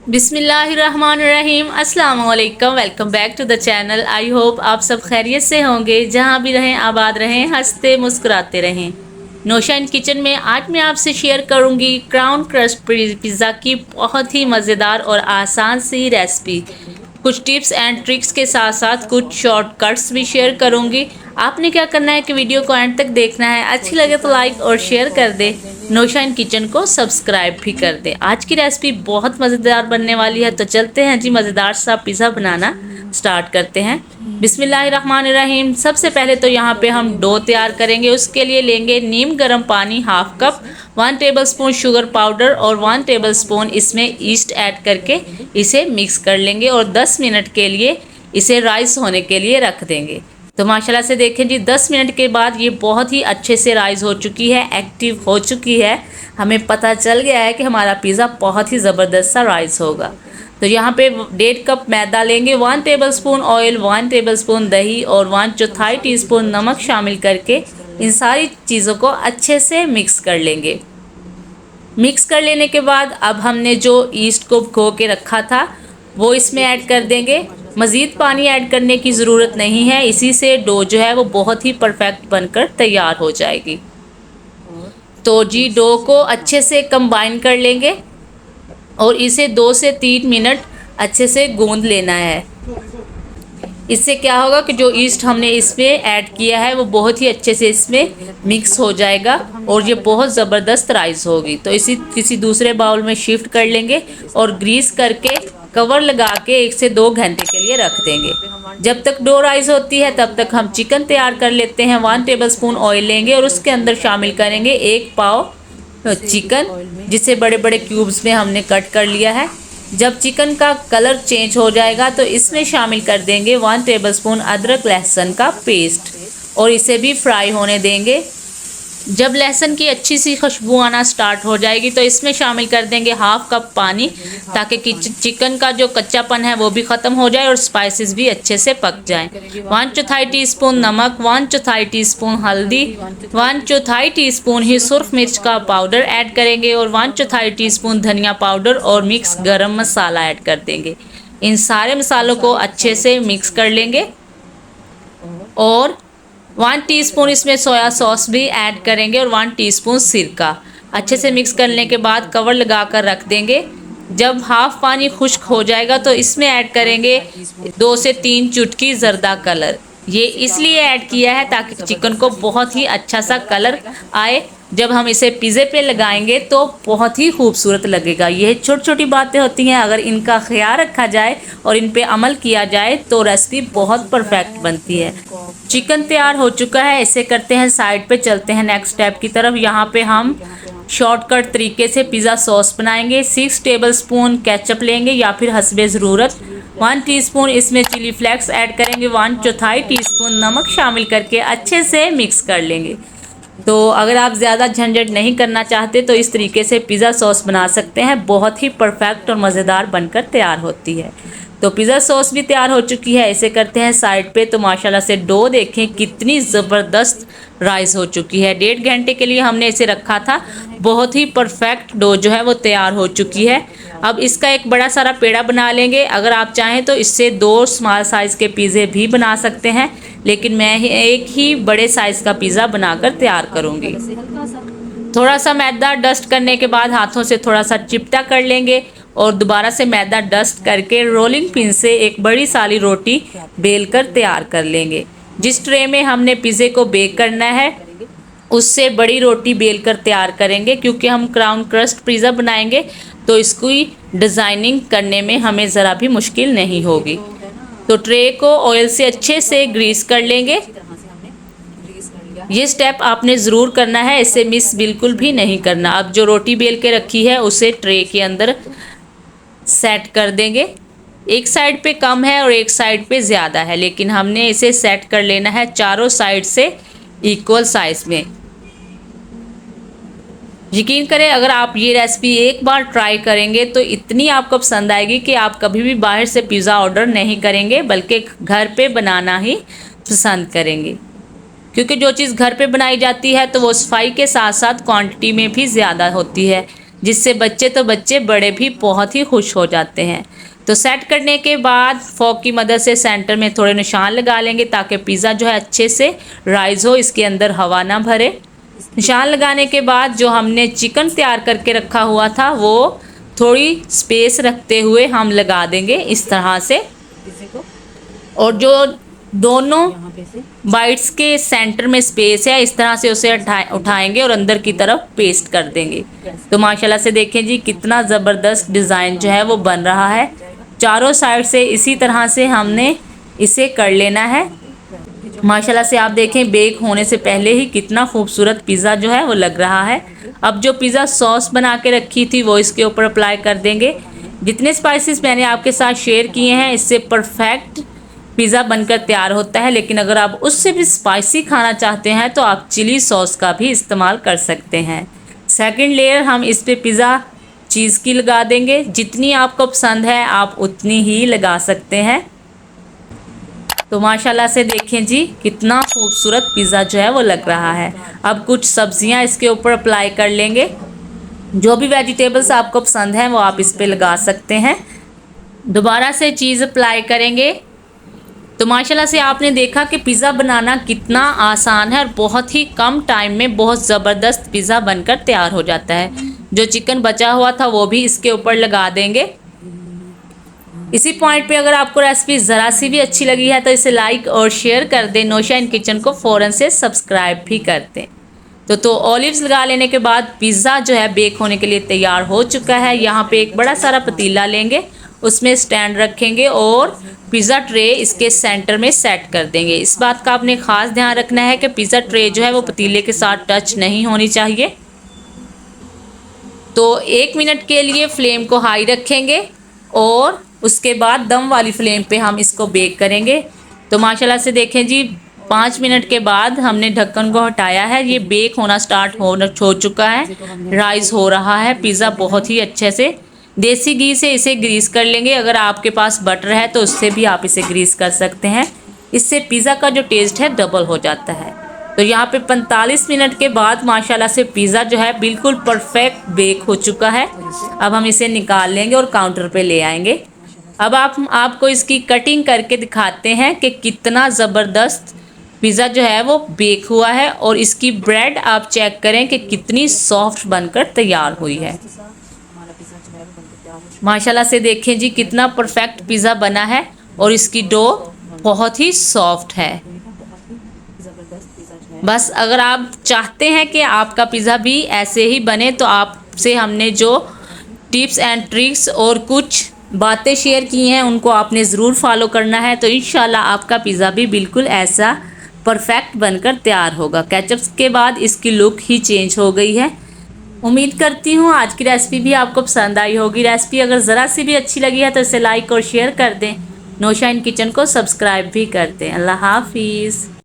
बिस्मिल्लाहिर्रहमानिर्रहीम, अस्सलाम वालेकुम। Welcome back to the channel. I hope आप सब खैरियत से होंगे, जहाँ भी रहें आबाद रहें, हंसते मुस्कुराते रहें। नौशा इन किचन में आज मैं आपसे शेयर करूँगी क्राउन क्रस्ट पिज़्ज़ा की बहुत ही मज़ेदार और आसान सी रेसिपी। कुछ टिप्स एंड ट्रिक्स के साथ साथ कुछ शॉर्टकट्स भी शेयर करूँगी। आपने क्या करना है कि वीडियो को एंड तक देखना है। अच्छी लगे तो लाइक और शेयर कर दे। नौशा इन किचन को सब्सक्राइब भी कर दे। आज की रेसिपी बहुत मज़ेदार बनने वाली है, तो चलते हैं जी मज़ेदार सा पिज़्ज़ा बनाना स्टार्ट करते हैं। बिस्मिल्लाहिर्रहमानिर्रहीम। सबसे पहले तो यहाँ पे हम डो तैयार करेंगे। उसके लिए लेंगे नीम गर्म पानी half cup, 1 tablespoon sugar powder और 1 टेबलस्पून इसमें ईस्ट ऐड करके इसे मिक्स कर लेंगे और 10 मिनट के लिए इसे राइस होने के लिए रख देंगे। तो माशाल्लाह से देखें जी 10 मिनट के बाद ये बहुत ही अच्छे से राइस हो चुकी है, एक्टिव हो चुकी है। हमें पता चल गया है कि हमारा पिज़्ज़ा बहुत ही ज़बरदस्त सा राइस होगा। तो यहाँ पे 1.5 कप मैदा लेंगे, 1 टेबलस्पून ऑयल, 1 टेबलस्पून दही और 1/4 टीस्पून नमक शामिल करके इन सारी चीज़ों को अच्छे से मिक्स कर लेंगे। मिक्स कर लेने के बाद अब हमने जो ईस्ट को भिगो के रखा था वो इसमें ऐड कर देंगे। मज़ीद पानी ऐड करने की ज़रूरत नहीं है, इसी से डो जो है वो बहुत ही परफेक्ट बनकर तैयार हो जाएगी। तो जी डो को अच्छे से कंबाइन कर लेंगे और इसे 2 से 3 मिनट अच्छे से गूंद लेना है। इससे क्या होगा कि जो ईस्ट हमने इसमें ऐड किया है वो बहुत ही अच्छे से इसमें मिक्स हो जाएगा और ये बहुत ज़बरदस्त राइस होगी। तो इसी किसी दूसरे बाउल में शिफ्ट कर लेंगे और ग्रीस करके कवर लगा के 1 से 2 घंटे के लिए रख देंगे। जब तक डो राइस होती है तब तक हम चिकन तैयार कर लेते हैं। 1 टेबलस्पून ऑयल लेंगे और उसके अंदर शामिल करेंगे 1 पाव चिकन, जिसे बड़े बड़े क्यूब्स में हमने कट कर लिया है। जब चिकन का कलर चेंज हो जाएगा तो इसमें शामिल कर देंगे 1 टेबलस्पून अदरक लहसुन का पेस्ट और इसे भी फ्राई होने देंगे। जब लहसुन की अच्छी सी खुशबू आना स्टार्ट हो जाएगी तो इसमें शामिल कर देंगे हाफ कप पानी, ताकि चिकन का जो कच्चापन है वो भी ख़त्म हो जाए और स्पाइसेस भी अच्छे से पक जाएं। 1/4 टीस्पून नमक, 1/4 टीस्पून हल्दी, 1/4 टीस्पून ही सुर्ख मिर्च का पाउडर ऐड करेंगे और 1/4 टीस्पून धनिया पाउडर और मिक्स गरम मसाला ऐड कर देंगे। इन सारे मसालों को अच्छे से मिक्स कर लेंगे और 1 टीस्पून इसमें सोया सॉस भी ऐड करेंगे और 1 टीस्पून सिरका। अच्छे से मिक्स करने के बाद कवर लगाकर रख देंगे। जब हाफ पानी खुश्क हो जाएगा तो इसमें ऐड करेंगे 2 से 3 चुटकी जर्दा कलर। ये इसलिए ऐड किया है ताकि चिकन को बहुत ही अच्छा सा कलर आए। जब हम इसे पिज़्ज़े पे लगाएंगे तो बहुत ही खूबसूरत लगेगा। ये छोटी छोटी बातें होती हैं, अगर इनका ख्याल रखा जाए और इन पे अमल किया जाए तो रेसिपी बहुत परफेक्ट बनती है। चिकन तैयार हो चुका है, इसे करते हैं साइड पे। चलते हैं नेक्स्ट स्टेप की तरफ। यहाँ पे हम शॉर्टकट तरीके से पिज़्ज़ा सॉस बनाएंगे। 6 टेबलस्पून केचप लेंगे या फिर हस्बे ज़रूरत। 1 टीस्पून इसमें चिली फ्लेक्स ऐड करेंगे। 1/4 टीस्पून नमक शामिल करके अच्छे से मिक्स कर लेंगे। तो अगर आप ज़्यादा झंझट नहीं करना चाहते तो इस तरीके से पिज़्ज़ा सॉस बना सकते हैं, बहुत ही परफेक्ट और मज़ेदार बनकर तैयार होती है। तो पिज़्ज़ा सॉस भी तैयार हो चुकी है, इसे करते हैं साइड पे। तो माशाल्लाह से डो देखें कितनी ज़बरदस्त राइस हो चुकी है। 1.5 घंटे के लिए हमने इसे रखा था, बहुत ही परफेक्ट डो जो है वो तैयार हो चुकी है। अब इसका एक बड़ा सारा पेड़ा बना लेंगे। अगर आप चाहें तो इससे 2 स्मॉल साइज़ के पिज़्ज़े भी बना सकते हैं, लेकिन मैं एक ही बड़े साइज़ का पिज़्ज़ा बनाकर तैयार करूँगी। थोड़ा सा मैदा डस्ट करने के बाद हाथों से थोड़ा सा चिपटा कर लेंगे और दोबारा से मैदा डस्ट करके रोलिंग पिन से एक बड़ी सारी रोटी बेलकर तैयार कर लेंगे। जिस ट्रे में हमने पिज़्ज़े को बेक करना है उससे बड़ी रोटी बेलकर तैयार करेंगे, क्योंकि हम क्राउन क्रस्ट पिज़्ज़ा बनाएंगे तो इसकी डिज़ाइनिंग करने में हमें ज़रा भी मुश्किल नहीं होगी। तो ट्रे को ऑयल से अच्छे से ग्रीस कर लेंगे। ये स्टेप आपने ज़रूर करना है, इसे मिस बिल्कुल भी नहीं करना। अब जो रोटी बेल के रखी है उसे ट्रे के अंदर सेट कर देंगे। एक साइड पे कम है और एक साइड पे ज़्यादा है, लेकिन हमने इसे सेट कर लेना है चारों साइड से इक्वल साइज़ में। यकीन करें अगर आप ये रेसिपी एक बार ट्राई करेंगे तो इतनी आपको पसंद आएगी कि आप कभी भी बाहर से पिज़्ज़ा ऑर्डर नहीं करेंगे, बल्कि घर पे बनाना ही पसंद करेंगे। क्योंकि जो चीज़ घर पे बनाई जाती है तो वो सफाई के साथ साथ क्वांटिटी में भी ज़्यादा होती है, जिससे बच्चे बड़े भी बहुत ही खुश हो जाते हैं। तो सेट करने के बाद फोक की मदद से सेंटर में थोड़े निशान लगा लेंगे ताकि पिज़्ज़ा जो है अच्छे से राइज़ हो, इसके अंदर हवा ना भरे। निशान लगाने के बाद जो हमने चिकन तैयार करके रखा हुआ था वो थोड़ी स्पेस रखते हुए हम लगा देंगे इस तरह से, और जो दोनों बाइट्स के सेंटर में स्पेस है इस तरह से उसे उठाएंगे और अंदर की तरफ पेस्ट कर देंगे। तो माशाल्लाह से देखें जी कितना ज़बरदस्त डिज़ाइन जो है वो बन रहा है। चारों साइड से इसी तरह से हमने इसे कर लेना है। माशाल्लाह से आप देखें बेक होने से पहले ही कितना खूबसूरत पिज़्ज़ा जो है वो लग रहा है। अब जो पिज़्ज़ा सॉस बना के रखी थी वो इसके ऊपर अप्लाई कर देंगे। जितने स्पाइसेस मैंने आपके साथ शेयर किए हैं इससे परफेक्ट पिज़्ज़ा बनकर तैयार होता है, लेकिन अगर आप उससे भी स्पाइसी खाना चाहते हैं तो आप चिली सॉस का भी इस्तेमाल कर सकते हैं। सेकंड लेयर हम इस पे पिज़्ज़ा चीज़ की लगा देंगे। जितनी आपको पसंद है आप उतनी ही लगा सकते हैं। तो माशाल्लाह से देखें जी कितना खूबसूरत पिज़्ज़ा जो है वो लग रहा है। अब कुछ सब्जियां इसके ऊपर अप्लाई कर लेंगे। जो भी वेजिटेबल्स आपको पसंद हैं वो आप इस पे लगा सकते हैं। दोबारा से चीज़ अप्लाई करेंगे। तो माशाल्लाह से आपने देखा कि पिज़्ज़ा बनाना कितना आसान है और बहुत ही कम टाइम में बहुत ज़बरदस्त पिज़्ज़ा बनकर तैयार हो जाता है। जो चिकन बचा हुआ था वो भी इसके ऊपर लगा देंगे। इसी पॉइंट पे अगर आपको रेसिपी ज़रा सी भी अच्छी लगी है तो इसे लाइक और शेयर कर दें। नौशा इन किचन को फ़ौरन से सब्सक्राइब भी कर दें। तो ऑलिव्स लगा लेने के बाद पिज़्ज़ा जो है बेक होने के लिए तैयार हो चुका है। यहाँ पे एक बड़ा सारा पतीला लेंगे, उसमें स्टैंड रखेंगे और पिज़्ज़ा ट्रे इसके सेंटर में सेट कर देंगे। इस बात का आपने ख़ास ध्यान रखना है कि पिज़्ज़ा ट्रे जो है वो पतीले के साथ टच नहीं होनी चाहिए। तो 1 मिनट के लिए फ्लेम को हाई रखेंगे और उसके बाद दम वाली फ्लेम पे हम इसको बेक करेंगे। तो माशाल्लाह से देखें जी 5 मिनट के बाद हमने ढक्कन को हटाया है। ये बेक होना स्टार्ट हो चुका है, राइज हो रहा है पिज़्ज़ा बहुत ही अच्छे से। देसी घी से इसे ग्रीस कर लेंगे। अगर आपके पास बटर है तो उससे भी आप इसे ग्रीस कर सकते हैं। इससे पिज़्ज़ा का जो टेस्ट है डबल हो जाता है। तो यहाँ पे 45 मिनट के बाद माशाल्लाह से पिज़्ज़ा जो है बिल्कुल परफेक्ट बेक हो चुका है। अब हम इसे निकाल लेंगे और काउंटर पे ले आएंगे। अब आपको इसकी कटिंग करके दिखाते हैं कि कितना ज़बरदस्त पिज़्ज़ा जो है वो बेक हुआ है, और इसकी ब्रेड आप चेक करें कि कितनी सॉफ्ट बनकर तैयार हुई है। माशाल्लाह से देखें जी कितना परफेक्ट पिज़्ज़ा बना है और इसकी डो बहुत ही सॉफ्ट है। बस अगर आप चाहते हैं कि आपका पिज़्ज़ा भी ऐसे ही बने तो आपसे हमने जो टिप्स एंड ट्रिक्स और कुछ बातें शेयर की हैं उनको आपने ज़रूर फॉलो करना है। तो इंशाल्लाह आपका पिज़्ज़ा भी बिल्कुल ऐसा परफेक्ट बनकर तैयार होगा। केचप के बाद इसकी लुक ही चेंज हो गई है। उम्मीद करती हूँ आज की रेसिपी भी आपको पसंद आई होगी। रेसिपी अगर ज़रा सी भी अच्छी लगी है तो इसे लाइक और शेयर कर दें। नौशा इन किचन को सब्सक्राइब भी कर दें। अल्लाह हाफिज़।